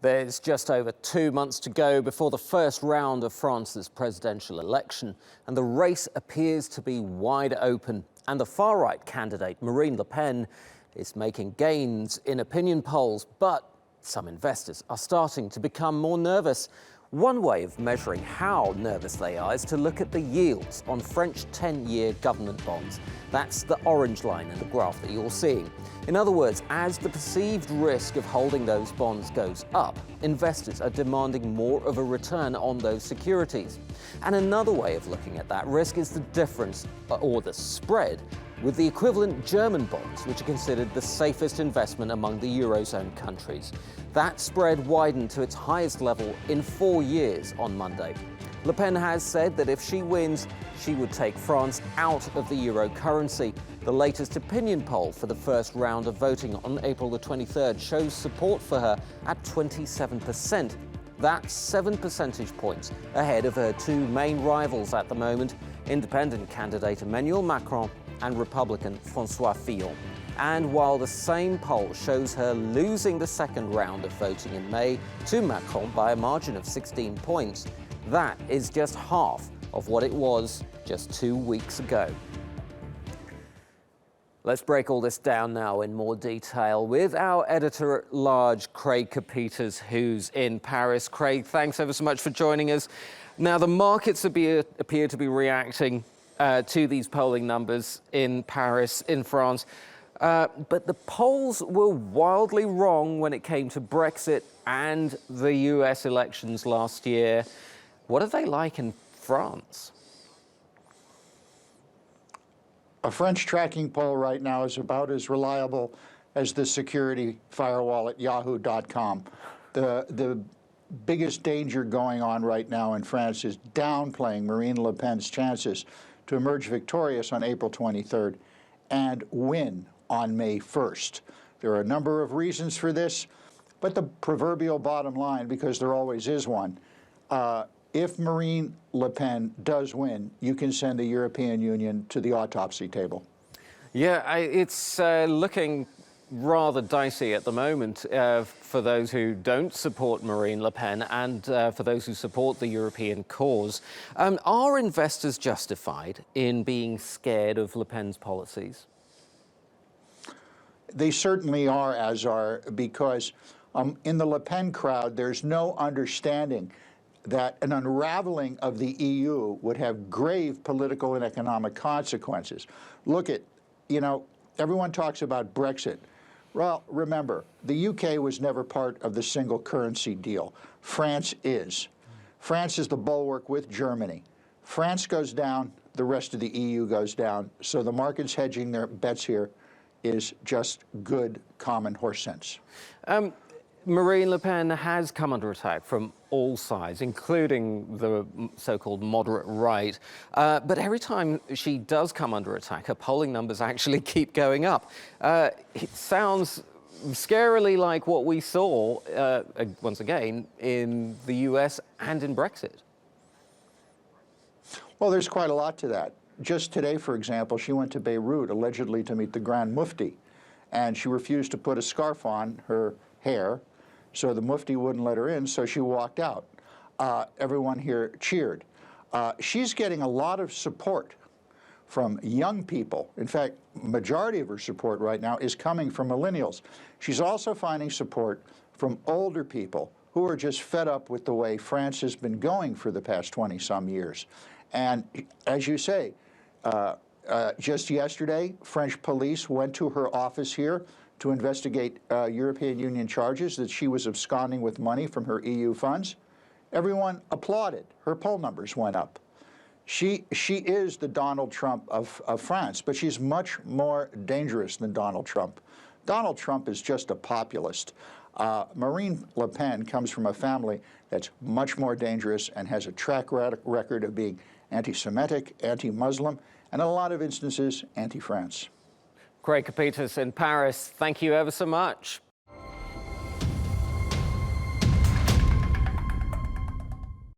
There's just over 2 months to go before the first round of France's presidential election, and the race appears to be wide open. And the far-right candidate, Marine Le Pen, is making gains in opinion polls, but some investors are starting to become more nervous. One way of measuring how nervous they are is to look at the yields on French 10-year government bonds. That's the orange line in the graph that you're seeing. In other words, as the perceived risk of holding those bonds goes up, investors are demanding more of a return on those securities. And another way of looking at that risk is the difference, or the spread, with the equivalent German bonds, which are considered the safest investment among the Eurozone countries. That spread widened to its highest level in 4 years on Monday. Le Pen has said that if she wins, she would take France out of the euro currency. The latest opinion poll for the first round of voting on April the 23rd shows support for her at 27%. That's 7 percentage points ahead of her two main rivals at the moment, independent candidate Emmanuel Macron and Republican François Fillon. And while the same poll shows her losing the second round of voting in May to Macron by a margin of 16 points, that is just half of what it was just 2 weeks ago. Let's break all this down now in more detail with our editor-at-large, Craig Kapitas, who's in Paris. Craig, thanks ever so much for joining us. Now, the markets appear to be reacting to these polling numbers in Paris, in France. But the polls were wildly wrong when it came to Brexit and the US elections last year. What are they like in France? A French tracking poll right now is about as reliable as the security firewall at yahoo.com. The biggest danger going on right now in France is downplaying Marine Le Pen's chances to emerge victorious on April 23rd and win on May 1st. There are a number of reasons for this, but the proverbial bottom line, because there always is one, if Marine Le Pen does win, you can send the European Union to the autopsy table. Yeah, it's looking rather dicey at the moment for those who don't support Marine Le Pen and for those who support the European cause. Are investors justified in being scared of Le Pen's policies? They certainly are, because in the Le Pen crowd, there's no understanding that an unraveling of the EU would have grave political and economic consequences. Look at, everyone talks about Brexit. Well, remember, the UK was never part of the single currency deal. France is. France is the bulwark with Germany. France goes down, the rest of the EU goes down. So the market's hedging their bets here is just good common horse sense. Marine Le Pen has come under attack from all sides, including the so-called moderate right. But every time she does come under attack, her polling numbers actually keep going up. It sounds scarily like what we saw, once again, in the US and in Brexit. Well, there's quite a lot to that. Just today, for example, she went to Beirut allegedly to meet the Grand Mufti, and she refused to put a scarf on her hair, so the Mufti wouldn't let her in, so she walked out. Everyone here cheered. She's getting a lot of support from young people. In fact, majority of her support right now is coming from millennials. She's also finding support from older people who are just fed up with the way France has been going for the past 20-some years. And as you say, just yesterday, French police went to her office here to investigate European Union charges that she was absconding with money from her EU funds. Everyone applauded. Her poll numbers went up. She is the Donald Trump of France, but she's much more dangerous than Donald Trump. Donald Trump is just a populist. Marine Le Pen comes from a family that's much more dangerous and has a track record of being anti-Semitic, anti-Muslim, and in a lot of instances, anti-France. Craig Kapitas in Paris, thank you ever so much.